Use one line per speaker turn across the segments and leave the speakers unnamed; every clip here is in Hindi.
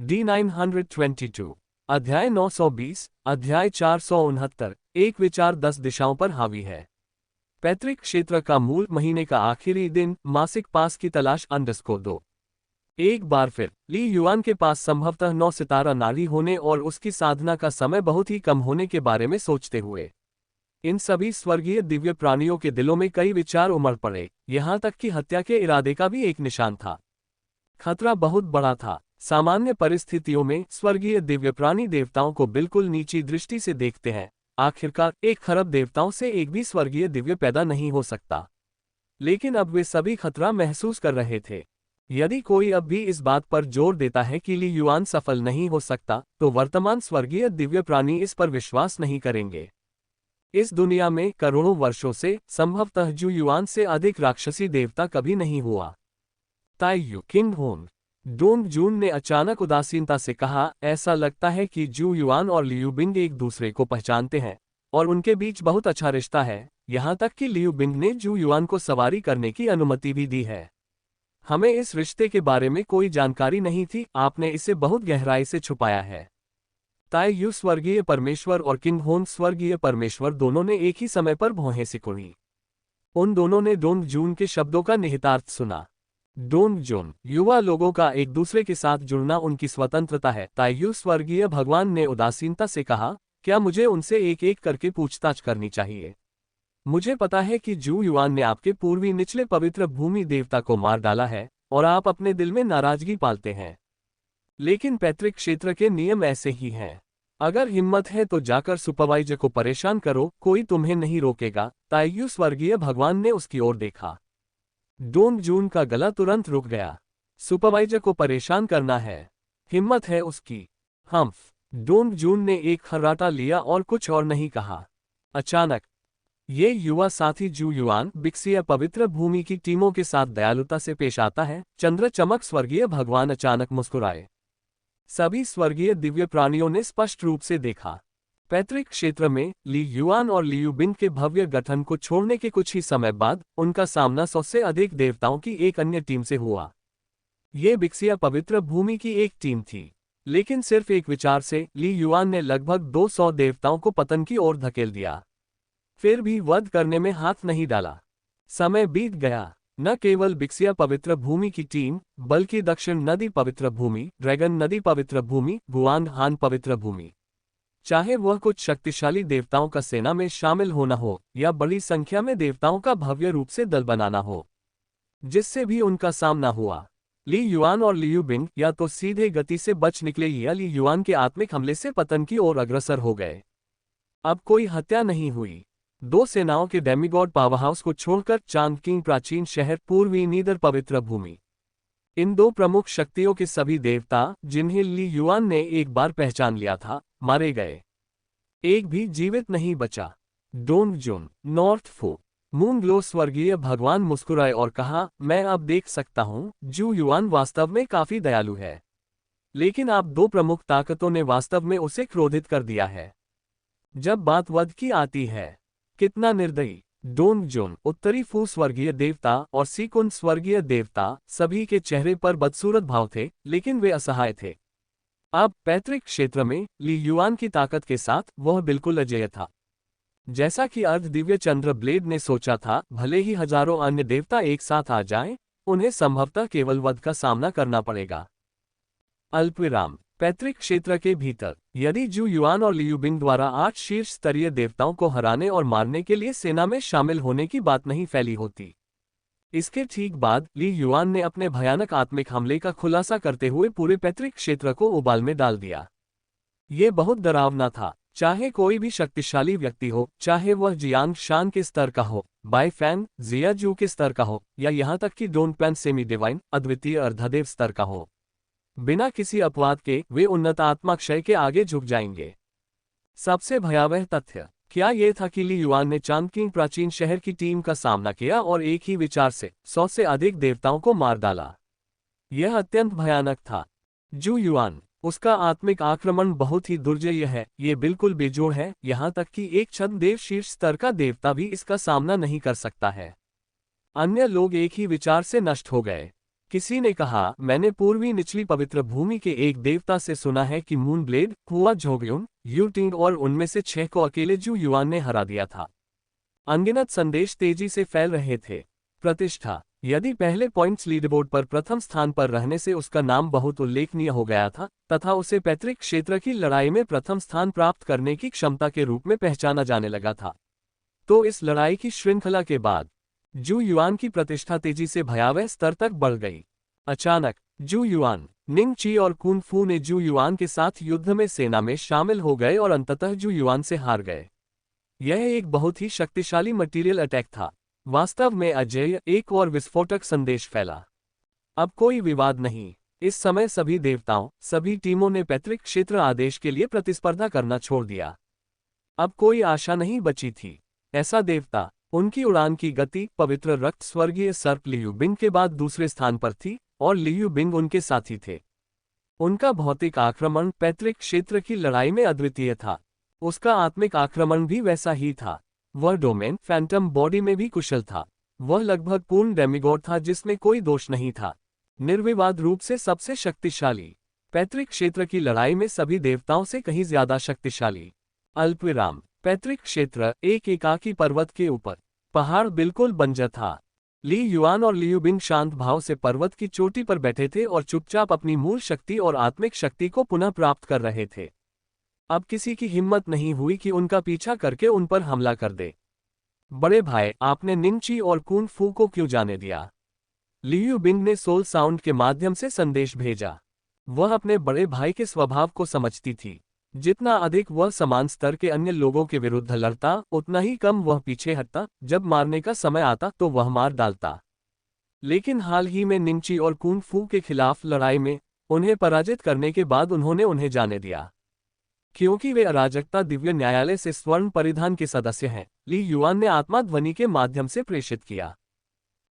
D922 अध्याय 920 अध्याय 469 एक विचार 10 दिशाओं पर हावी है। पैतृक क्षेत्र का मूल महीने का आखिरी दिन मासिक पास की तलाश _2। एक बार फिर ली युआन के पास संभवतः 9 सितारा नारी होने और उसकी साधना का समय बहुत ही कम होने के बारे में सोचते हुए इन सभी स्वर्गीय दिव्य प्राणियों के दिलों में कई विचार उमड़ पड़े, यहां तक कि हत्या के इरादे का भी एक निशान था। खतरा बहुत बड़ा था। सामान्य परिस्थितियों में स्वर्गीय दिव्य प्राणी देवताओं को बिल्कुल नीची दृष्टि से देखते हैं। आखिरकार 1 खरब देवताओं से एक भी स्वर्गीय दिव्य पैदा नहीं हो सकता। लेकिन अब वे सभी खतरा महसूस कर रहे थे। यदि कोई अब भी इस बात पर जोर देता है कि ली युआन सफल नहीं हो सकता, तो वर्तमान स्वर्गीय दिव्य प्राणी इस पर विश्वास नहीं करेंगे। इस दुनिया में करोड़ों वर्षों से संभवतः जू युआन से अधिक राक्षसी देवता कभी नहीं हुआ। ताइयू किंग होन डोंग जून ने अचानक उदासीनता से कहा, ऐसा लगता है कि जू युआन और लियू बिंग एक दूसरे को पहचानते हैं और उनके बीच बहुत अच्छा रिश्ता है, यहाँ तक कि लियू बिंग ने जू युआन को सवारी करने की अनुमति भी दी है। हमें इस रिश्ते के बारे में कोई जानकारी नहीं थी, आपने इसे बहुत गहराई से छुपाया है। ताई यू स्वर्गीय परमेश्वर और किंग होन स्वर्गीय परमेश्वर दोनों ने एक ही समय पर भौहें सिकुड़ी। उन दोनों ने डोंग जून के शब्दों का निहितार्थ सुना। डोंग जून युवा लोगों का एक दूसरे के साथ जुड़ना उनकी स्वतंत्रता है। ताई यू स्वर्गीय भगवान ने उदासीनता से कहा, क्या मुझे उनसे एक एक करके पूछताछ करनी चाहिए? मुझे पता है कि जू युआन ने आपके पूर्वी निचले पवित्र भूमि देवता को मार डाला है और आप अपने दिल में नाराजगी पालते हैं। लेकिन पैतृक क्षेत्र के नियम ऐसे ही हैं। अगर हिम्मत है तो जाकर सुपरवाइजर को परेशान करो, कोई तुम्हें नहीं रोकेगा। ताइयू स्वर्गीय भगवान ने उसकी ओर देखा। डोंग जून का गला तुरंत रुक गया। सुपरवाइजर को परेशान करना है, हिम्मत है उसकी। हम्फ। डोंग जून ने एक खर्राटा लिया और कुछ और नहीं कहा। अचानक ये युवा साथी जू युआन बिक्सिया पवित्र भूमि की टीमों के साथ दयालुता से पेश आता है। चंद्र चमक स्वर्गीय भगवान अचानक मुस्कुराए। सभी स्वर्गीय दिव्य प्राणियों ने स्पष्ट रूप से देखा। पैतृक क्षेत्र में ली युआन और लियू बिंग के भव्य गठन को छोड़ने के कुछ ही समय बाद उनका सामना 100 से अधिक देवताओं की एक अन्य टीम से हुआ। ये बिक्सिया पवित्र भूमि की एक टीम थी, लेकिन सिर्फ एक विचार से ली युआन ने लगभग 200 देवताओं को पतन की ओर धकेल दिया। फिर भी वध करने में हाथ नहीं डाला। समय बीत गया। न केवल बिक्सिया पवित्र भूमि की टीम, बल्कि दक्षिण नदी पवित्र भूमि, ड्रैगन नदी पवित्र भूमि, गुआंग हान पवित्र भूमि, चाहे वह कुछ शक्तिशाली देवताओं का सेना में शामिल होना हो या बड़ी संख्या में देवताओं का भव्य रूप से दल बनाना हो, जिससे भी उनका सामना हुआ, ली युआन और लियू बिंग या तो सीधे गति से बच निकले या ली युआन के आत्मिक हमले से पतन की ओर अग्रसर हो गए। अब कोई हत्या नहीं हुई। 2 सेनाओं के डेमीगॉड पावरहाउस को छोड़कर चांद किंग प्राचीन शहर पूर्वी नीदर पवित्र भूमि, इन 2 प्रमुख शक्तियों के सभी देवता जिन्हें ली युआन ने एक बार पहचान लिया था, मारे गए। एक भी जीवित नहीं बचा। डोंग जून नॉर्थ फो मून ग्लो स्वर्गीय भगवान मुस्कुराए और कहा, मैं अब देख सकता हूं जू युआन वास्तव में काफी दयालु है, लेकिन आप 2 प्रमुख ताकतों ने वास्तव में उसे क्रोधित कर दिया है। जब बात वध की आती है, कितना निर्दयी। डोंग जून उत्तरी फू स्वर्गीय देवता और सीकुन स्वर्गीय देवता सभी के चेहरे पर बदसूरत भाव थे, लेकिन वे असहाय थे। अब पैतृक क्षेत्र में ली युआन की ताकत के साथ वह बिल्कुल अजेय था। जैसा कि अर्ध दिव्य चंद्र ब्लेड ने सोचा था, भले ही हजारों अन्य देवता एक साथ आ जाएं, उन्हें संभवतः केवल वध का सामना करना पड़ेगा। अल्पविराम। पैतृक क्षेत्र के भीतर यदि जू युआन और लियू बिंग द्वारा 8 शीर्ष स्तरीय देवताओं को हराने और मारने के लिए सेना में शामिल होने की बात नहीं फैली होती, इसके ठीक बाद ली युआन ने अपने भयानक आत्मिक हमले का खुलासा करते हुए पूरे पैतृक क्षेत्र को उबाल में डाल दिया। ये बहुत डरावना था। चाहे कोई भी शक्तिशाली व्यक्ति हो, चाहे वह जियांग शान के स्तर का हो, बाई फैंग जिया जू के स्तर का हो, या यहाँ तक कि डोन पैन सेमी डिवाइन अद्वितीय अर्धदेव स्तर का हो, बिना किसी अपवाद के वे उन्नत आत्मा क्षय के आगे झुक जाएंगे। सबसे भयावह तथ्य क्या यह था कि ली युआन ने चांद किंग प्राचीन शहर की टीम का सामना किया और एक ही विचार से 100 से अधिक देवताओं को मार डाला। यह अत्यंत भयानक था। जू युआन, उसका आत्मिक आक्रमण बहुत ही दुर्जय है, ये बिल्कुल बेजोड़ है, यहाँ तक कि एक छद्मदेव शीर्ष स्तर का देवता भी इसका सामना नहीं कर सकता है। अन्य लोग एक ही विचार से नष्ट हो गए। किसी ने कहा, मैंने पूर्वी निचली पवित्र भूमि के एक देवता से सुना है कि मून ब्लेड, हुआ झोग्युन, यूटिंग और उनमें से 6 को अकेले जू युआन ने हरा दिया था। अनगिनत संदेश तेजी से फैल रहे थे। प्रतिष्ठा। यदि पहले पॉइंट्स लीडरबोर्ड पर प्रथम स्थान पर रहने से उसका नाम बहुत उल्लेखनीय हो गया था तथा उसे पैतृक क्षेत्र की लड़ाई में प्रथम स्थान प्राप्त करने की क्षमता के रूप में पहचाना जाने लगा था, तो इस लड़ाई की श्रृंखला के बाद जू युआन की प्रतिष्ठा तेजी से भयावह स्तर तक बढ़ गई। अचानक जू युआन, निंग ची और कुन फू ने जू युआन के साथ युद्ध में सेना में शामिल हो गए और अंततः जू युआन से हार गए। यह एक बहुत ही शक्तिशाली मटेरियल अटैक था। वास्तव में अजेय एक और विस्फोटक संदेश फैला। अब कोई विवाद नहीं। इस समय सभी देवताओं, सभी टीमों ने पैतृक क्षेत्र आदेश के लिए प्रतिस्पर्धा करना छोड़ दिया। अब कोई आशा नहीं बची थी। ऐसा देवता, उनकी उड़ान की गति, पवित्र रक्त स्वर्गीय सर्प लियू बिंग के बाद दूसरे स्थान पर थी और लियू बिंग उनके साथी थे। उनका भौतिक आक्रमण पैतृक क्षेत्र की लड़ाई में अद्वितीय था। उसका आत्मिक आक्रमण भी वैसा ही था। वह डोमेन फैंटम बॉडी में भी कुशल था। वह लगभग पूर्ण डेमिगॉड था जिसमें कोई दोष नहीं था। निर्विवाद रूप से सबसे शक्तिशाली। पैतृक क्षेत्र की लड़ाई में सभी देवताओं से कहीं ज्यादा शक्तिशाली। अल्पविराम। पैतृक क्षेत्र एक एकाकी पर्वत के ऊपर। पहाड़ बिल्कुल बंजर था। ली युआन और लियू बिंग शांत भाव से पर्वत की चोटी पर बैठे थे और चुपचाप अपनी मूल शक्ति और आत्मिक शक्ति को पुनः प्राप्त कर रहे थे। अब किसी की हिम्मत नहीं हुई कि उनका पीछा करके उन पर हमला कर दे। बड़े भाई, आपने निंगची और कुन फू को क्यों जाने दिया? लियू बिंग ने सोल साउंड के माध्यम से संदेश भेजा। वह अपने बड़े भाई के स्वभाव को समझती थी। जितना अधिक वह समान स्तर के अन्य लोगों के विरुद्ध लड़ता, उतना ही कम वह पीछे हटता। जब मारने का समय आता तो वह मार डालता। लेकिन हाल ही में निंगची और कुन फू के खिलाफ लड़ाई में उन्हें पराजित करने के बाद उन्होंने उन्हें जाने दिया। क्योंकि वे अराजकता दिव्य न्यायालय से स्वर्ण परिधान के सदस्य हैं, ली युआन ने आत्मा ध्वनि के माध्यम से प्रेषित किया।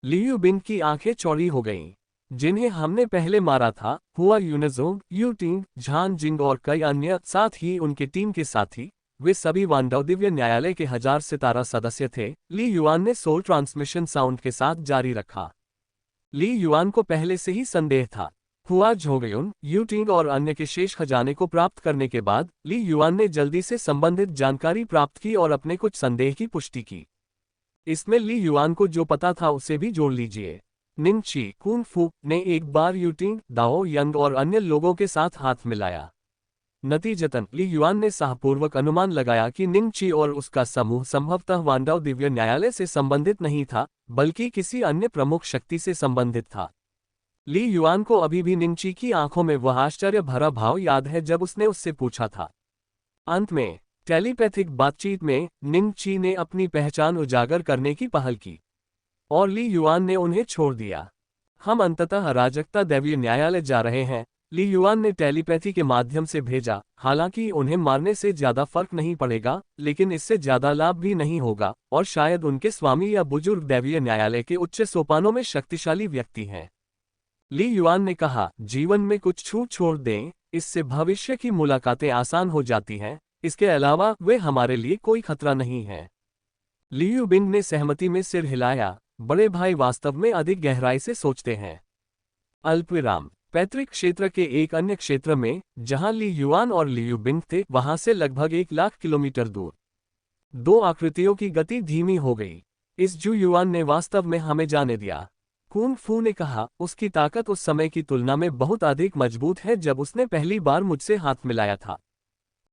लियू बिंग की आंखें चौड़ी हो गईं। जिन्हें हमने पहले मारा था, हुआ यूनजोंग, यूटिंग, झान जिंग और कई अन्य, साथ ही उनके टीम के साथी, वे सभी वांडाओ दिव्य न्यायालय के 1000 सितारा सदस्य थे। ली युआन ने सोल ट्रांसमिशन साउंड के साथ जारी रखा। ली युआन को पहले से ही संदेह था। हुआ झोगयुन, यूटिंग और अन्य के शेष खजाने को प्राप्त करने के बाद ली युआन ने जल्दी से संबंधित जानकारी प्राप्त की और अपने कुछ संदेह की पुष्टि की। इसमें ली युआन को जो पता था उसे भी जोड़ लीजिए। निंगची, कुन फू ने एक बार यूटिंग, दाओ यंग और अन्य लोगों के साथ हाथ मिलाया। नतीजतन ली युआन ने साहपूर्वक अनुमान लगाया कि निंगची और उसका समूह संभवतः वांडाओ दिव्य न्यायालय से संबंधित नहीं था, बल्कि किसी अन्य प्रमुख शक्ति से संबंधित था। ली युआन को अभी भी निंगची की आंखों में वह आश्चर्य भरा भाव याद है जब उसने उससे पूछा था। अंत में टेलीपैथिक बातचीत में निंगची ने अपनी पहचान उजागर करने की पहल की और ली युआन ने उन्हें छोड़ दिया। हम अंततः अराजकता दैवीय न्यायालय जा रहे हैं, ली युआन ने टेलीपैथी के माध्यम से भेजा। हालांकि उन्हें मारने से ज्यादा फर्क नहीं पड़ेगा, लेकिन इससे ज्यादा लाभ भी नहीं होगा और शायद उनके स्वामी या बुजुर्ग दैवीय न्यायालय के उच्च सोपानों में शक्तिशाली व्यक्ति हैं। ली युआन ने कहा, जीवन में कुछ छूट छोड़ दें, इससे भविष्य की मुलाकातें आसान हो जाती हैं। इसके अलावा वे हमारे लिए कोई खतरा नहीं है। लियू बिंग ने सहमति में सिर हिलाया। बड़े भाई वास्तव में अधिक गहराई से सोचते हैं। अल्पविराम। पैतृक क्षेत्र के एक अन्य क्षेत्र में, जहां ली युआन और लियू बिंग थे, वहां से लगभग 1,00,000 किलोमीटर दूर दो आकृतियों की गति धीमी हो गई। इस जू युआन ने वास्तव में हमें जाने दिया। कुन फू ने कहा, उसकी ताकत उस समय की तुलना में बहुत अधिक मजबूत है जब उसने पहली बार मुझसे हाथ मिलाया था।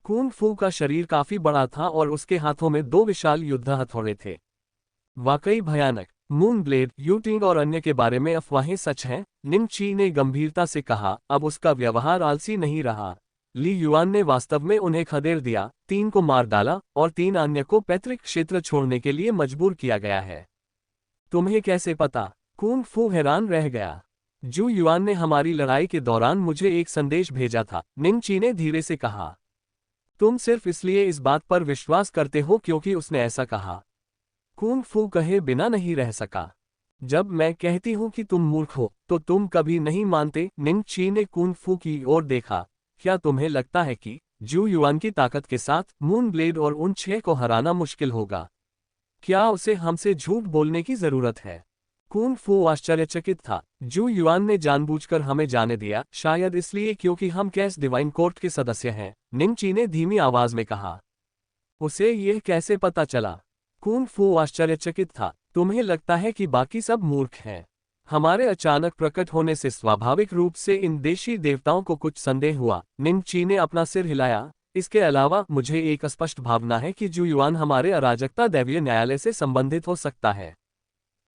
कुन फू का शरीर काफी बड़ा था और उसके हाथों में 2 विशाल युद्ध हथौड़े थे। वाकई भयानक। मून ब्लेड, यूटिंग और अन्य के बारे में अफवाहें सच हैं, निंगची ने गंभीरता से कहा। अब उसका व्यवहार आलसी नहीं रहा। ली युआन ने वास्तव में उन्हें खदेड़ दिया, 3 को मार डाला और 3 अन्य को पैतृक क्षेत्र छोड़ने के लिए मजबूर किया गया है। तुम्हें कैसे पता? कुन फू हैरान रह गया। जू युआन ने हमारी लड़ाई के दौरान मुझे एक संदेश भेजा था, निंगची ने धीरे से कहा। तुम सिर्फ इसलिए इस बात पर विश्वास करते हो क्योंकि उसने ऐसा कहा। कुन फू कहे बिना नहीं रह सका। जब मैं कहती हूं कि तुम मूर्ख हो, तो तुम कभी नहीं मानते। निंगची ने कुन फू की ओर देखा। क्या तुम्हें लगता है कि जू युआन की ताकत के साथ मून ब्लेड और उन 6 को हराना मुश्किल होगा? क्या उसे हमसे झूठ बोलने की जरूरत है? कुन फू आश्चर्यचकित था। जू युआन ने जानबूझकर हमें जाने दिया, शायद इसलिए क्योंकि हम कैस डिवाइन कोर्ट के सदस्य हैं, निंग ची ने धीमी आवाज में कहा। उसे यह कैसे पता चला? कुन फू आश्चर्यचकित था। तुम्हें लगता है कि बाकी सब मूर्ख हैं? हमारे अचानक प्रकट होने से स्वाभाविक रूप से इन देशी देवताओं को कुछ संदेह हुआ। निंग ची ने अपना सिर हिलाया। इसके अलावा मुझे एक स्पष्ट भावना है कि जू युआन हमारे अराजकता दैवीय न्यायालय से संबंधित हो सकता है।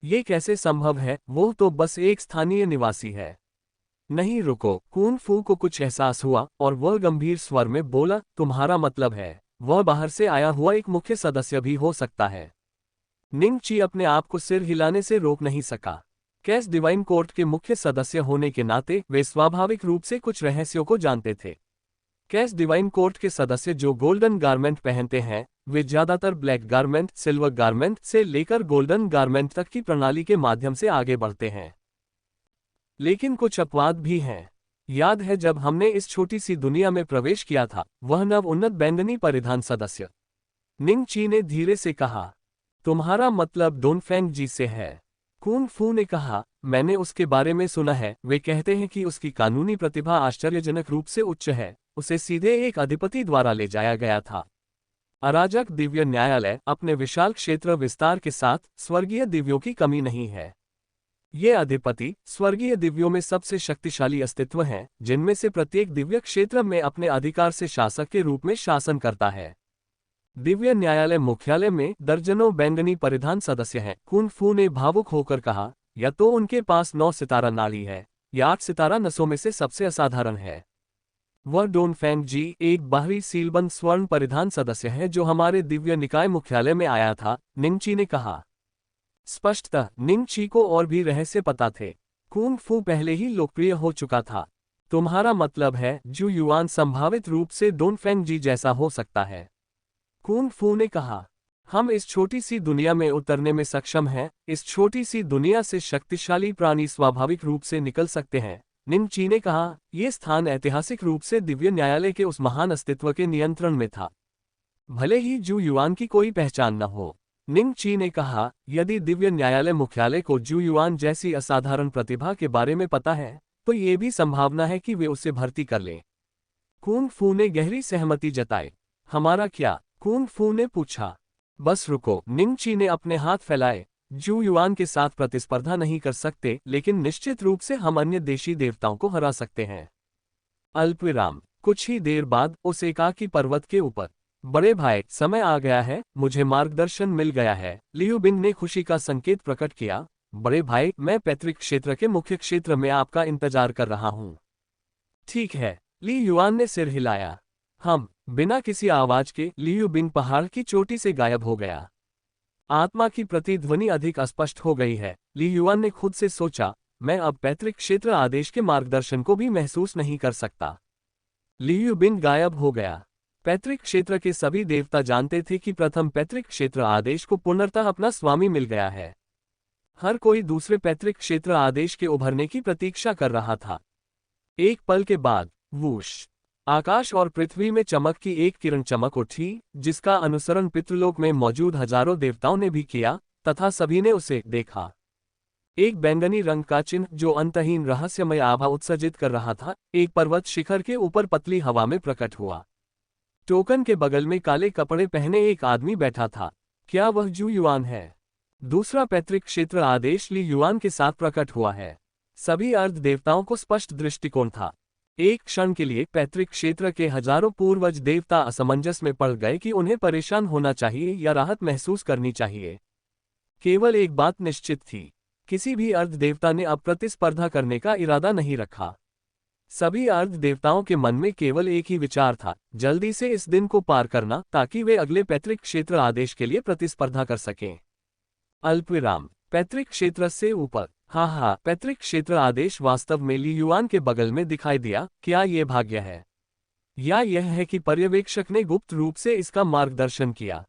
ये कैसे संभव है? वो तो बस एक स्थानीय निवासी है। नहीं रुको, कुन फू को कुछ एहसास हुआ और वह गंभीर स्वर में बोला, तुम्हारा मतलब है वह बाहर से आया हुआ एक मुख्य सदस्य भी हो सकता है। निंग ची अपने आप को सिर हिलाने से रोक नहीं सका। कैस डिवाइन कोर्ट के मुख्य सदस्य होने के नाते वे स्वाभाविक रूप से कुछ रहस्यों को जानते थे। कैस डिवाइन कोर्ट के सदस्य जो गोल्डन गारमेंट पहनते हैं, वे ज्यादातर ब्लैक गारमेंट, सिल्वर गारमेंट से लेकर गोल्डन गारमेंट तक की प्रणाली के माध्यम से आगे बढ़ते हैं। लेकिन कुछ अपवाद भी हैं। याद है जब हमने इस छोटी सी दुनिया में प्रवेश किया था, वह नव उन्नत बैंगनी परिधान सदस्य। निंग ची ने धीरे से कहा। तुम्हारा मतलब डोनफेंग जी से है? कुन फू ने कहा, मैंने उसके बारे में सुना है। वे कहते हैं कि उसकी कानूनी प्रतिभा आश्चर्यजनक रूप से उच्च है। उसे सीधे एक अधिपति द्वारा ले जाया गया था। अराजक दिव्य न्यायालय अपने विशाल क्षेत्र विस्तार के साथ स्वर्गीय दिव्यों की कमी नहीं है। ये अधिपति स्वर्गीय दिव्यों में सबसे शक्तिशाली अस्तित्व हैं, जिनमें से प्रत्येक दिव्य क्षेत्र में अपने अधिकार से शासक के रूप में शासन करता है। दिव्य न्यायालय मुख्यालय में दर्जनों बैंगनी परिधान सदस्य हैं। कुन फू ने भावुक होकर कहा, या तो उनके पास 9 सितारा नाड़ी है, या 8 सितारा नसों में से सबसे असाधारण है। वह डोनफेंग जी एक बाहरी सीलबंद स्वर्ण परिधान सदस्य है जो हमारे दिव्य निकाय मुख्यालय में आया था, निंग ची ने कहा। स्पष्टतः निंग ची को और भी रहस्य पता थे। कुन फू पहले ही लोकप्रिय हो चुका था। तुम्हारा मतलब है जू युआन संभावित रूप से डोनफेंग जी जैसा हो सकता है? कुन फू ने कहा। हम इस छोटी सी दुनिया में उतरने में सक्षम हैं। इस छोटी सी दुनिया से शक्तिशाली प्राणी स्वाभाविक रूप से निकल सकते हैं, निंग ची ने कहा। यह स्थान ऐतिहासिक रूप से दिव्य न्यायालय के उस महान अस्तित्व के नियंत्रण में था, भले ही जू युआन की कोई पहचान न हो। निंग ची ने कहा, यदि दिव्य न्यायालय मुख्यालय को जू युआन जैसी असाधारण प्रतिभा के बारे में पता है, तो ये भी संभावना है कि वे उसे भर्ती कर लें। कुन फू ने गहरी सहमति जताई। हमारा क्या? कुन फू ने पूछा। बस रुको, निंग ची ने अपने हाथ फैलाए। जू युआन के साथ प्रतिस्पर्धा नहीं कर सकते, लेकिन निश्चित रूप से हम अन्य देशी देवताओं को हरा सकते हैं। अल्पविराम। कुछ ही देर बाद उस एकाकी पर्वत के ऊपर। बड़े भाई, समय आ गया है, मुझे मार्गदर्शन मिल गया है। लियू बिंग ने खुशी का संकेत प्रकट किया। बड़े भाई, मैं पैतृक क्षेत्र के मुख्य क्षेत्र में आपका इंतजार कर रहा हूँ। ठीक है, ली युआन ने सिर हिलाया। हम। बिना किसी आवाज के लियू बिंग पहाड़ की चोटी से गायब हो गया। आत्मा की प्रतिध्वनि अधिक अस्पष्ट हो गई है। ली युआन ने खुद से सोचा, मैं अब पैतृक क्षेत्र आदेश के मार्गदर्शन को भी महसूस नहीं कर सकता। लियू बिंग गायब हो गया। पैतृक क्षेत्र के सभी देवता जानते थे कि प्रथम पैतृक क्षेत्र आदेश को पूर्णतः अपना स्वामी मिल गया है। हर कोई दूसरे पैतृक क्षेत्र आदेश के उभरने की प्रतीक्षा कर रहा था। एक पल के बाद वूश, आकाश और पृथ्वी में चमक की एक किरण चमक उठी, जिसका अनुसरण पितृलोक में मौजूद हजारों देवताओं ने भी किया, तथा सभी ने उसे देखा। एक बैंगनी रंग का चिन्ह जो अंतहीन रहस्यमय आभा उत्सर्जित कर रहा था, एक पर्वत शिखर के ऊपर पतली हवा में प्रकट हुआ। टोकन के बगल में काले कपड़े पहने एक आदमी बैठा था। क्या वह जू युआन है? दूसरा पैतृक क्षेत्र आदेश ली युआन के साथ प्रकट हुआ है। सभी अर्ध देवताओं को स्पष्ट दृष्टिकोण था। एक क्षण के लिए पैतृक क्षेत्र के हजारों पूर्वज देवता असमंजस में पड़ गए कि उन्हें परेशान होना चाहिए या राहत महसूस करनी चाहिए। केवल एक बात निश्चित थी, किसी भी अर्ध देवता ने अब प्रतिस्पर्धा करने का इरादा नहीं रखा। सभी अर्ध देवताओं के मन में केवल एक ही विचार था, जल्दी से इस दिन को पार करना, ताकि वे अगले पैतृक क्षेत्र आदेश के लिए प्रतिस्पर्धा कर सकें। अल्पविराम। पैतृक क्षेत्र से ऊपर। हाँ, पैतृक क्षेत्र आदेश वास्तव में ली युआन के बगल में दिखाई दिया। क्या ये भाग्य है, या यह है कि पर्यवेक्षक ने गुप्त रूप से इसका मार्गदर्शन किया?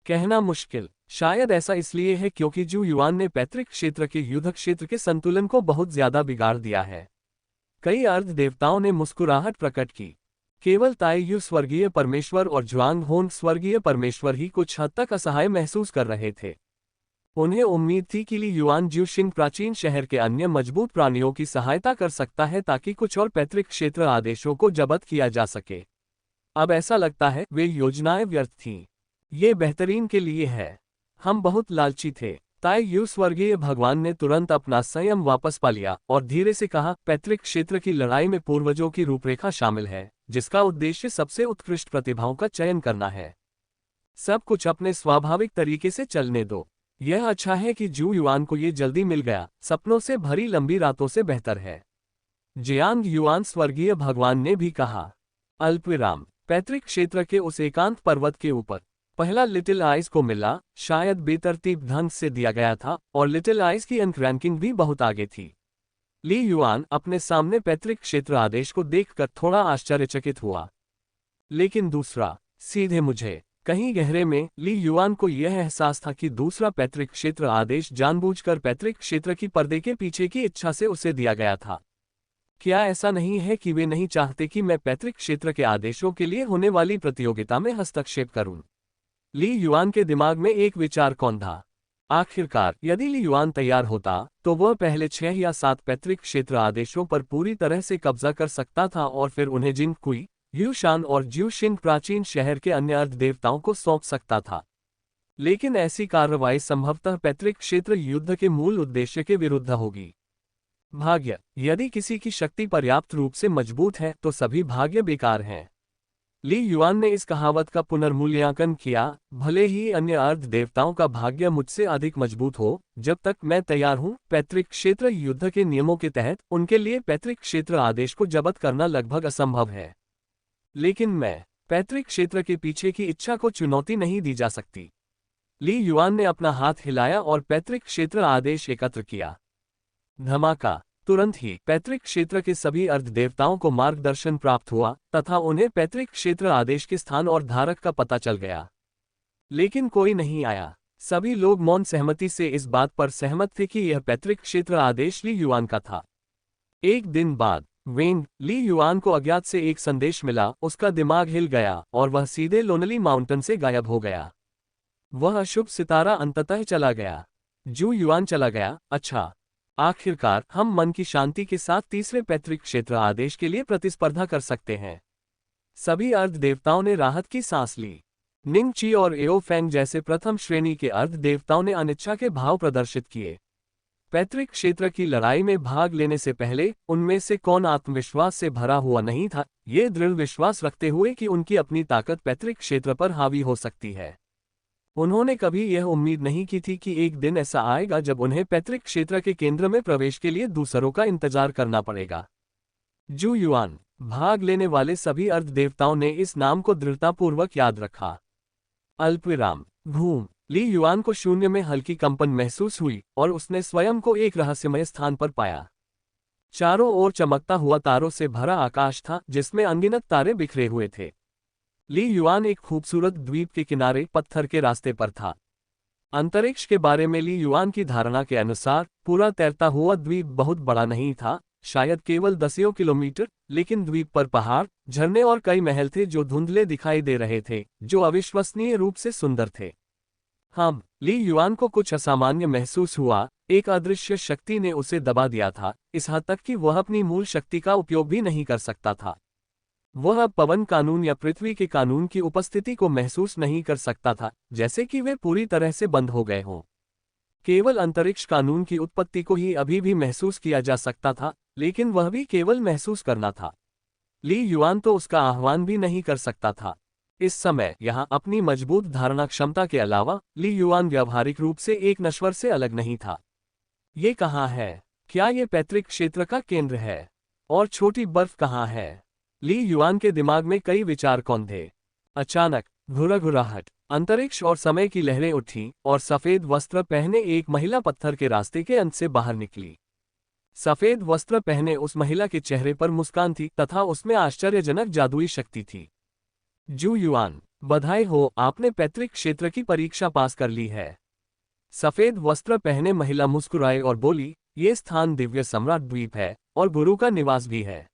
कहना मुश्किल। शायद ऐसा इसलिए है क्योंकि जू युआन ने पैतृक क्षेत्र के युद्ध क्षेत्र के संतुलन को बहुत ज्यादा बिगाड़ दिया है। कई अर्ध देवताओं ने मुस्कुराहट प्रकट की। केवल ताई यू स्वर्गीय परमेश्वर और ज्वांग होन स्वर्गीय परमेश्वर ही कुछ हद तक असहाय महसूस कर रहे थे। उन्हें उम्मीद थी कि ली युआन ज्यूशिंग प्राचीन शहर के अन्य मजबूत प्राणियों की सहायता कर सकता है ताकि कुछ और पैतृक क्षेत्र आदेशों को जब्त किया जा सके। अब ऐसा लगता है वे योजनाएं व्यर्थ थीं। ये बेहतरीन के लिए है। हम बहुत लालची थे। ताई यू स्वर्गीय भगवान ने तुरंत अपना संयम वापस पा लिया और धीरे से कहा, पैतृक क्षेत्र की लड़ाई में पूर्वजों की रूपरेखा शामिल है, जिसका उद्देश्य सबसे उत्कृष्ट प्रतिभाओं का चयन करना है। सब कुछ अपने स्वाभाविक तरीके से चलने दो। यह अच्छा है कि जू युआन को ये जल्दी मिल गया, सपनों से भरी लंबी रातों से बेहतर है। जियांग युआन स्वर्गीय भगवान ने भी कहा। अल्पविराम। पैतृक क्षेत्र के उस एकांत पर्वत के ऊपर पहला लिटिल आइस को मिला, शायद बेतरतीब ढंग से दिया गया था और लिटिल आइस की अंक रैंकिंग भी बहुत आगे थी। ली युआन अपने सामने पैतृक क्षेत्र आदेश को देखकर थोड़ा आश्चर्यचकित हुआ। लेकिन दूसरा, सीधे मुझे कहीं गहरे में ली युआन को यह एहसास था कि दूसरा पैतृक क्षेत्र आदेश जानबूझकर पैतृक क्षेत्र की पर्दे के पीछे की इच्छा से उसे दिया गया था। क्या ऐसा नहीं है कि वे नहीं चाहते कि मैं पैतृक क्षेत्र के आदेशों के लिए होने वाली प्रतियोगिता में हस्तक्षेप करूं? ली युआन के दिमाग में एक विचार कौंधा। आखिरकार यदि ली युआन तैयार होता तो वह पहले 6 या 7 पैतृक क्षेत्र आदेशों पर पूरी तरह से कब्जा कर सकता था और फिर उन्हें जिंग कुई, यूशान और ज्यूशिंग प्राचीन शहर के अन्य अर्ध देवताओं को सौंप सकता था। लेकिन ऐसी कार्रवाई संभवतः पैतृक क्षेत्र युद्ध के मूल उद्देश्य के विरुद्ध होगी। भाग्य। यदि किसी की शक्ति पर्याप्त रूप से मजबूत है तो सभी भाग्य बेकार हैं। ली युआन ने इस कहावत का पुनर्मूल्यांकन किया, भले ही अन्य अर्ध देवताओं का भाग्य मुझसे अधिक मजबूत हो, जब तक मैं तैयार हूं, पैतृक क्षेत्र युद्ध के नियमों के तहत उनके लिए पैतृक क्षेत्र आदेश को जब्त करना लगभग असंभव है। लेकिन मैं पैतृक क्षेत्र के पीछे की इच्छा को चुनौती नहीं दी जा सकती। ली युआन ने अपना हाथ हिलाया और पैतृक क्षेत्र आदेश एकत्र किया। धमाका। तुरंत ही पैतृक क्षेत्र के सभी अर्ध देवताओं को मार्गदर्शन प्राप्त हुआ तथा उन्हें पैतृक क्षेत्र आदेश के स्थान और धारक का पता चल गया। लेकिन कोई नहीं आया। सभी लोग मौन सहमति से इस बात पर सहमत थे कि यह पैतृक क्षेत्र आदेश ली युआन का था। एक दिन बाद वेंग ली युआन को अज्ञात से एक संदेश मिला। उसका दिमाग हिल गया और वह सीधे लोनली माउंटेन से गायब हो गया। वह अशुभ सितारा अंततः चला गया। जू युआन चला गया। अच्छा, आखिरकार हम मन की शांति के साथ तीसरे पैतृक क्षेत्र आदेश के लिए प्रतिस्पर्धा कर सकते हैं। सभी अर्ध देवताओं ने राहत की सांस ली। निंग ची और एओ फेंग जैसे प्रथम श्रेणी के अर्ध देवताओं ने अनिच्छा के भाव प्रदर्शित किए। पैतृक क्षेत्र की लड़ाई में भाग लेने से पहले उनमें से कौन आत्मविश्वास से भरा हुआ नहीं था, ये दृढ़ विश्वास रखते हुए कि उनकी अपनी ताकत पैतृक क्षेत्र पर हावी हो सकती है। उन्होंने कभी यह उम्मीद नहीं की थी कि एक दिन ऐसा आएगा जब उन्हें पैतृक क्षेत्र के केंद्र में प्रवेश के लिए दूसरों का इंतजार करना पड़ेगा। जू युआन। भाग लेने वाले सभी अर्ध देवताओं ने इस नाम को दृढ़तापूर्वक याद रखा। अल्पविराम। घूम। ली युआन को शून्य में हल्की कंपन महसूस हुई और उसने स्वयं को एक रहस्यमय स्थान पर पाया। चारों ओर चमकता हुआ तारों से भरा आकाश था जिसमें अनगिनत तारे बिखरे हुए थे। ली युआन एक खूबसूरत द्वीप के किनारे पत्थर के रास्ते पर था। अंतरिक्ष के बारे में ली युआन की धारणा के अनुसार पूरा तैरता हुआ द्वीप बहुत बड़ा नहीं था, शायद केवल दसियों किलोमीटर, लेकिन द्वीप पर पहाड़, झरने और कई महल थे जो धुंधले दिखाई दे रहे थे, जो अविश्वसनीय रूप से सुंदर थे। हाँ, ली युआन को कुछ असामान्य महसूस हुआ। एक अदृश्य शक्ति ने उसे दबा दिया था, इस हद तक कि वह अपनी मूल शक्ति का उपयोग भी नहीं कर सकता था। वह अब पवन कानून या पृथ्वी के कानून की उपस्थिति को महसूस नहीं कर सकता था, जैसे कि वे पूरी तरह से बंद हो गए हों। केवल अंतरिक्ष कानून की उत्पत्ति को ही अभी भी महसूस किया जा सकता था, लेकिन वह भी केवल महसूस करना था। ली युआन तो उसका आह्वान भी नहीं कर सकता था। इस समय यहाँ अपनी मजबूत धारणा क्षमता के अलावा ली युआन व्यावहारिक रूप से एक नश्वर से अलग नहीं था। ये कहाँ है? क्या ये पैतृक क्षेत्र का केंद्र है? और छोटी बर्फ कहाँ है? ली युआन के दिमाग में कई विचार कौंधे। अचानक घुरघुराहट, अंतरिक्ष और समय की लहरें उठी और सफेद वस्त्र पहने एक महिला पत्थर के रास्ते के अंत से बाहर निकली। सफेद वस्त्र पहने उस महिला के चेहरे पर मुस्कान थी तथा उसमें आश्चर्यजनक जादुई शक्ति थी। जू युआन, बधाई हो, आपने पैतृक क्षेत्र की परीक्षा पास कर ली है। सफेद वस्त्र पहने महिला मुस्कुराई और बोली, ये स्थान दिव्य सम्राट द्वीप है और गुरु का निवास भी है।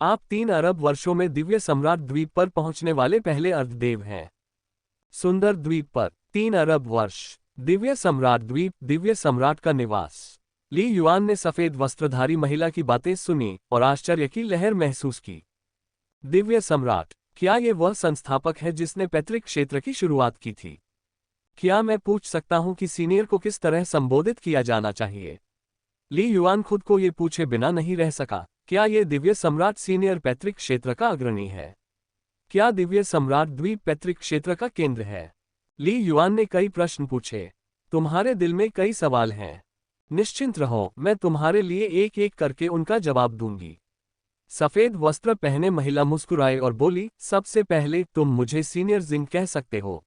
आप 3 अरब वर्षों में दिव्य सम्राट द्वीप पर पहुंचने वाले पहले अर्धदेव हैं। सुंदर द्वीप पर 3 अरब वर्ष। दिव्य सम्राट द्वीप, दिव्य सम्राट का निवास। ली युआन ने सफेद वस्त्रधारी महिला की बातें सुनी और आश्चर्य की लहर महसूस की। दिव्य सम्राट, क्या ये वह संस्थापक है जिसने पैतृक क्षेत्र की शुरुआत की थी? क्या मैं पूछ सकता हूं कि सीनियर को किस तरह संबोधित किया जाना चाहिए? ली युआन खुद को ये पूछे बिना नहीं रह सका, क्या ये दिव्य सम्राट सीनियर पैतृक क्षेत्र का अग्रणी है? क्या दिव्य सम्राट द्वीप पैतृक क्षेत्र का केंद्र है? ली युआन ने कई प्रश्न पूछे। तुम्हारे दिल में कई सवाल हैं। निश्चिंत रहो, मैं तुम्हारे लिए एक एक करके उनका जवाब दूंगी। सफेद वस्त्र पहने महिला मुस्कुराई और बोली, सबसे पहले तुम मुझे सीनियर जिंग कह सकते हो।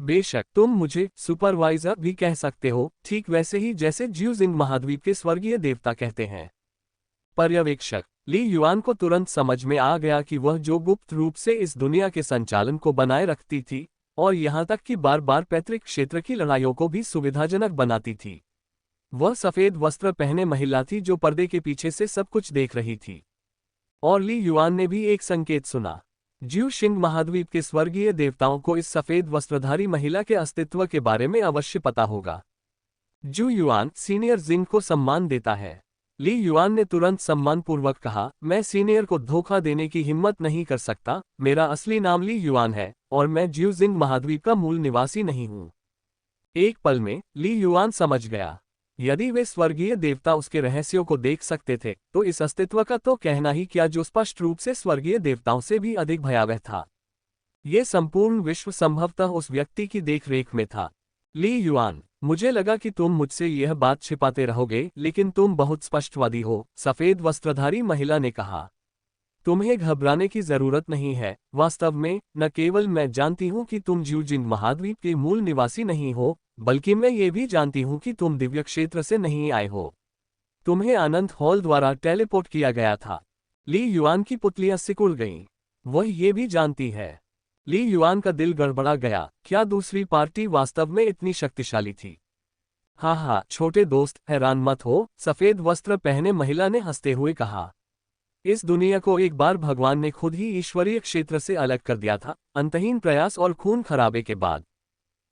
बेशक, तुम मुझे सुपरवाइजर भी कह सकते हो, ठीक वैसे ही जैसे ज्यू जिंग महाद्वीप के स्वर्गीय देवता कहते हैं। पर्यवेक्षक। ली युआन को तुरंत समझ में आ गया कि वह जो गुप्त रूप से इस दुनिया के संचालन को बनाए रखती थी, और यहां तक कि बार बार पैतृक क्षेत्र की लड़ाइयों को भी सुविधाजनक बनाती थी, वह सफेद वस्त्र पहने महिला थी जो पर्दे के पीछे से सब कुछ देख रही थी। और ली युआन ने भी एक संकेत सुना। ज्यू शिंग महाद्वीप के स्वर्गीय देवताओं को इस सफेद वस्त्रधारी महिला के अस्तित्व के बारे में अवश्य पता होगा। ज्यू युआन सीनियर जिंग को सम्मान देता है। ली युआन ने तुरंत सम्मानपूर्वक कहा, मैं सीनियर को धोखा देने की हिम्मत नहीं कर सकता। मेरा असली नाम ली युआन है और मैं ज्यू जिंग महाद्वीप का मूल निवासी नहीं हूं। एक पल में ली युआन समझ गया, यदि वे स्वर्गीय देवता उसके रहस्यों को देख सकते थे तो इस अस्तित्व का तो कहना ही क्या जो स्पष्ट रूप से स्वर्गीय देवताओं से भी अधिक भयावह था। ये संपूर्ण विश्व संभवतः उस व्यक्ति की देखरेख में था। ली युआन, मुझे लगा कि तुम मुझसे यह बात छिपाते रहोगे, लेकिन तुम बहुत स्पष्टवादी हो, सफेद वस्त्रधारी महिला ने कहा। तुम्हें घबराने की जरूरत नहीं है। वास्तव में, न केवल मैं जानती हूं कि तुम ज्यू जिंग महाद्वीप के मूल निवासी नहीं हो, बल्कि मैं ये भी जानती हूं कि तुम दिव्य क्षेत्र से नहीं आए हो। तुम्हें अनंत हॉल द्वारा टेलीपोर्ट किया गया था। ली युआन की पुतलियां सिकुड़ गईं। वह ये भी जानती है। ली युआन का दिल गड़बड़ा गया। क्या दूसरी पार्टी वास्तव में इतनी शक्तिशाली थी? हाँ हाँ छोटे दोस्त, हैरान मत हो, सफेद वस्त्र पहने महिला ने हंसते हुए कहा। इस दुनिया को एक बार भगवान ने खुद ही ईश्वरीय क्षेत्र से अलग कर दिया था, अंतहीन प्रयास और खून खराबे के बाद।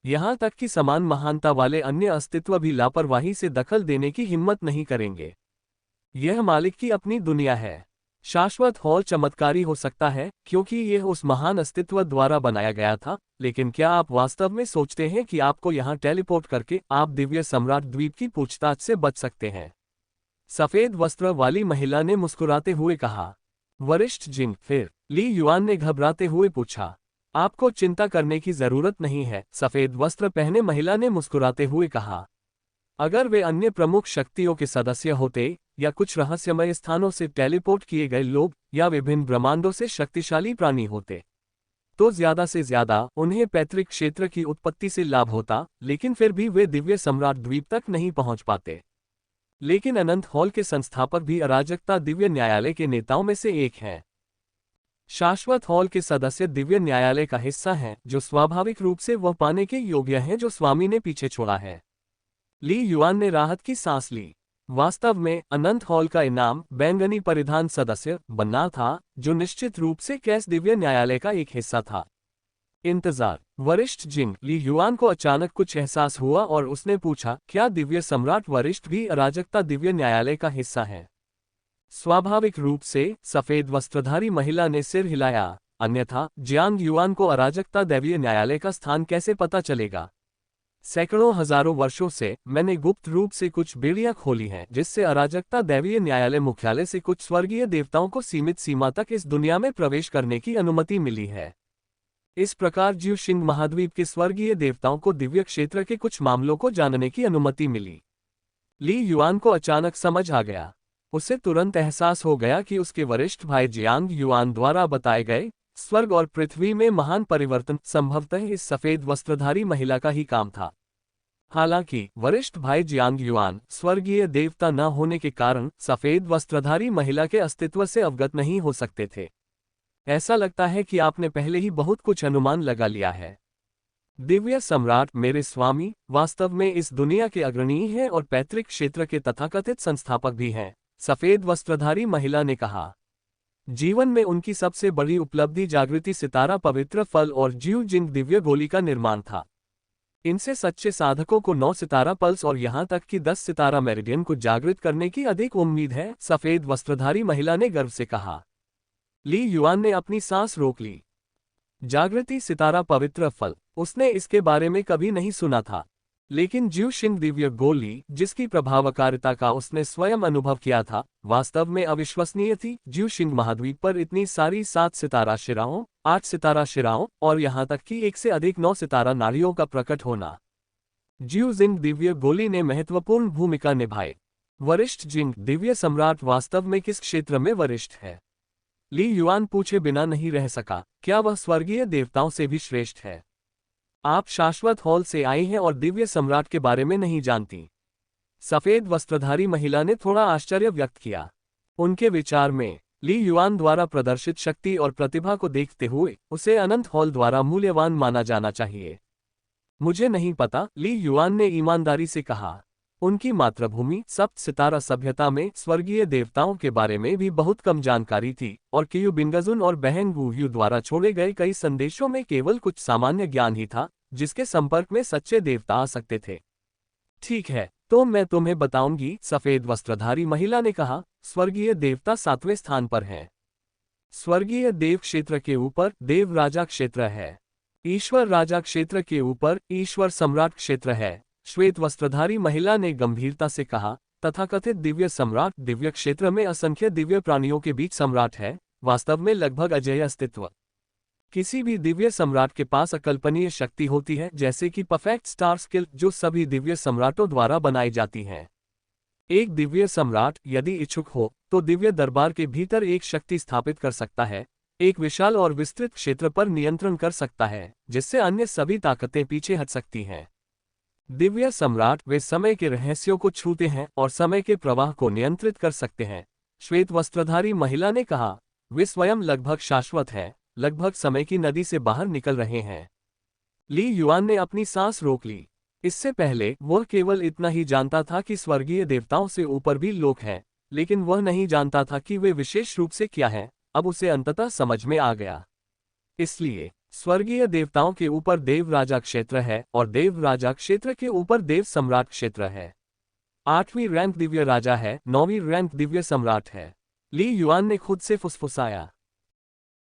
यहां तक कि समान महानता वाले अन्य अस्तित्व भी लापरवाही से दखल देने की हिम्मत नहीं करेंगे। यह मालिक की अपनी दुनिया है। शाश्वत हॉल चमत्कारी हो सकता है क्योंकि यह उस महान अस्तित्व द्वारा बनाया गया था, लेकिन क्या आप वास्तव में सोचते हैं कि आपको यहां टेलीपोर्ट करके आप दिव्य सम्राट द्वीप की पूछताछ से बच सकते हैं? सफेद वस्त्र वाली महिला ने मुस्कुराते हुए कहा। वरिष्ठ जिंग, फिर? ली युआन ने घबराते हुए पूछा। आपको चिंता करने की जरूरत नहीं है, सफेद वस्त्र पहने महिला ने मुस्कुराते हुए कहा। अगर वे अन्य प्रमुख शक्तियों के सदस्य होते, या कुछ रहस्यमय स्थानों से टेलीपोर्ट किए गए लोग, या विभिन्न ब्रह्मांडों से शक्तिशाली प्राणी होते, तो ज्यादा से ज्यादा उन्हें पैतृक क्षेत्र की उत्पत्ति से लाभ होता, लेकिन फिर भी वे दिव्य सम्राट द्वीप तक नहीं पहुंच पाते। लेकिन अनंत हॉल के संस्थापक भी अराजकता दिव्य न्यायालय के नेताओं में से एक हैं। शाश्वत हॉल के सदस्य दिव्य न्यायालय का हिस्सा हैं, जो स्वाभाविक रूप से वह पाने के योग्य हैं जो स्वामी ने पीछे छोड़ा है। ली युआन ने राहत की सांस ली। वास्तव में, अनंत हॉल का इनाम बैंगनी परिधान सदस्य बनना था, जो निश्चित रूप से कैस दिव्य न्यायालय का एक हिस्सा था। इंतजार। वरिष्ठ जिंग, ली युआन को अचानक कुछ एहसास हुआ और उसने पूछा, क्या दिव्य सम्राट वरिष्ठ भी अराजकता दिव्य न्यायालय का हिस्सा है? स्वाभाविक रूप से, सफेद वस्त्रधारी महिला ने सिर हिलाया, अन्यथा जियांग युआन को अराजकता दैवीय न्यायालय का स्थान कैसे पता चलेगा? सैकड़ों हजारों वर्षों से मैंने गुप्त रूप से कुछ बेड़ियां खोली हैं जिससे अराजकता दैवीय न्यायालय मुख्यालय से कुछ स्वर्गीय देवताओं को सीमित सीमा तक इस दुनिया में प्रवेश करने की अनुमति मिली है। इस प्रकार ज्यू शिंग महाद्वीप के स्वर्गीय देवताओं को दिव्य क्षेत्र के कुछ मामलों को जानने की अनुमति मिली। ली युआन को अचानक समझ आ गया। उसे तुरंत एहसास हो गया कि उसके वरिष्ठ भाई जियांग युआन द्वारा बताए गए स्वर्ग और पृथ्वी में महान परिवर्तन संभवतः इस सफेद वस्त्रधारी महिला का ही काम था। हालांकि वरिष्ठ भाई जियांग युआन स्वर्गीय देवता न होने के कारण सफेद वस्त्रधारी महिला के अस्तित्व से अवगत नहीं हो सकते थे। ऐसा लगता है कि आपने पहले ही बहुत कुछ अनुमान लगा लिया है। दिव्य सम्राट, मेरे स्वामी, वास्तव में इस दुनिया के अग्रणी हैं और पैतृक क्षेत्र के तथाकथित संस्थापक भी हैं, सफेद वस्त्रधारी महिला ने कहा। जीवन में उनकी सबसे बड़ी उपलब्धि जागृति सितारा, पवित्र फल और ज्यू जिंग दिव्य गोली का निर्माण था। इनसे सच्चे साधकों को 9 सितारा पल्स और यहां तक कि 10 सितारा मेरिडियन को जागृत करने की अधिक उम्मीद है, सफेद वस्त्रधारी महिला ने गर्व से कहा। ली युआन ने अपनी सांस रोक ली। जागृति सितारा पवित्र फल, उसने इसके बारे में कभी नहीं सुना था। लेकिन ज्यू शिंग दिव्य गोली, जिसकी प्रभावकारिता का उसने स्वयं अनुभव किया था, वास्तव में अविश्वसनीय थी। ज्यू शिंग महाद्वीप पर इतनी सारी 7 सितारा शिराओं, 8 सितारा शिराओं और यहां तक कि 1 से अधिक 9 सितारा नारियों का प्रकट होना। ज्यू जिंग दिव्य गोली ने महत्वपूर्ण भूमिका निभाई। वरिष्ठ जिंग दिव्य सम्राट वास्तव में किस क्षेत्र में वरिष्ठ है? ली युआन पूछे बिना नहीं रह सका, क्या वह स्वर्गीय देवताओं से भी श्रेष्ठ है? आप शाश्वत हॉल से आई हैं और दिव्य सम्राट के बारे में नहीं जानती। सफेद वस्त्रधारी महिला ने थोड़ा आश्चर्य व्यक्त किया। उनके विचार में ली युआन द्वारा प्रदर्शित शक्ति और प्रतिभा को देखते हुए उसे अनंत हॉल द्वारा मूल्यवान माना जाना चाहिए। मुझे नहीं पता, ली युआन ने ईमानदारी से कहा। उनकी मातृभूमि सप्त सितारा सभ्यता में स्वर्गीय देवताओं के बारे में भी बहुत कम जानकारी थी और कियू बिंगजुन और बहन वू द्वारा छोड़े गए कई संदेशों में केवल कुछ सामान्य ज्ञान ही था जिसके संपर्क में सच्चे देवता आ सकते थे। ठीक है, तो मैं तुम्हें बताऊंगी, सफेद वस्त्रधारी महिला ने कहा। स्वर्गीय देवता 7वें स्थान पर हैं। स्वर्गीय देव क्षेत्र के ऊपर देव राजा क्षेत्र है। ईश्वर राजा क्षेत्र के ऊपर ईश्वर सम्राट क्षेत्र है। श्वेत वस्त्रधारी महिला ने गंभीरता से कहा। तथाकथित दिव्य सम्राट दिव्य क्षेत्र में असंख्य दिव्य प्राणियों के बीच सम्राट है, वास्तव में लगभग अजेय अस्तित्व। किसी भी दिव्य सम्राट के पास अकल्पनीय शक्ति होती है, जैसे कि परफेक्ट स्टार स्किल, जो सभी दिव्य सम्राटों द्वारा बनाई जाती हैं। एक दिव्य सम्राट यदि इच्छुक हो तो दिव्य दरबार के भीतर एक शक्ति स्थापित कर सकता है, एक विशाल और विस्तृत क्षेत्र पर नियंत्रण कर सकता है, जिससे अन्य सभी ताकतें पीछे हट सकती हैं। दिव्य सम्राट वे समय के रहस्यों को छूते हैं और समय के प्रवाह को नियंत्रित कर सकते हैं, श्वेत वस्त्रधारी महिला ने कहा। वे स्वयं लगभग शाश्वत हैं, लगभग समय की नदी से बाहर निकल रहे हैं। ली युआन ने अपनी सांस रोक ली। इससे पहले वह केवल इतना ही जानता था कि स्वर्गीय देवताओं से ऊपर भी लोग हैं, लेकिन वह नहीं जानता था कि वे विशेष रूप से क्या हैं। अब उसे अंततः समझ में आ गया। इसलिए स्वर्गीय देवताओं के ऊपर देव राजा क्षेत्र है और देव राजा क्षेत्र के ऊपर देव सम्राट क्षेत्र है। 8वीं रैंक दिव्य राजा है, 9वीं रैंक दिव्य सम्राट है। ली युआन ने खुद से फुसफुसाया।